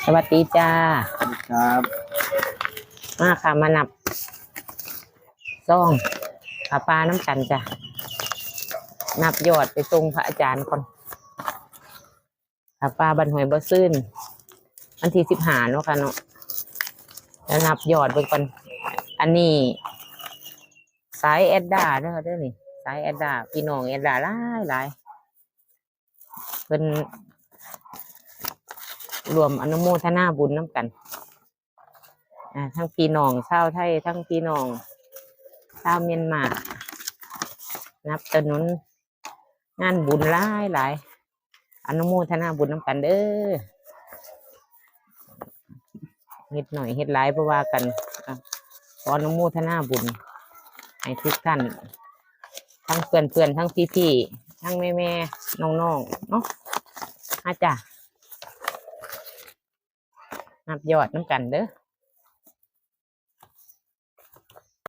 สวัสดีจ้าครับมาค่ะมานับซ่องขาปลาน้ำกันจ้ะนับยอดไปตรงพระอาจารย์ก่อนขาปลาบันหวยบ่ซื่นวันที่15เนาะค่ะเนาะแล้วนับยอดไปก่อนอันนี้สายแอดดาเด้อนี่สายแอดดาพี่น้องแอดดาหลายเป็นรวมอนุโมทนาบุญน้ำกันทั้งพี่น้องชาวไทยทั้งพี่น้องชาวเมียนมานับถนนงานบุญหลายอนุโมทนาบุญน้ำกันเด้อเฮ็ดหน่อยเฮ็ดหลายเพราะว่ากันขออนุโมทนาบุญให้ทุกท่านทั้งเพื่อนทั้งพี่ทั้งแม่น้องเนาะอาจารย์นับยอดน้ำกันเด้อ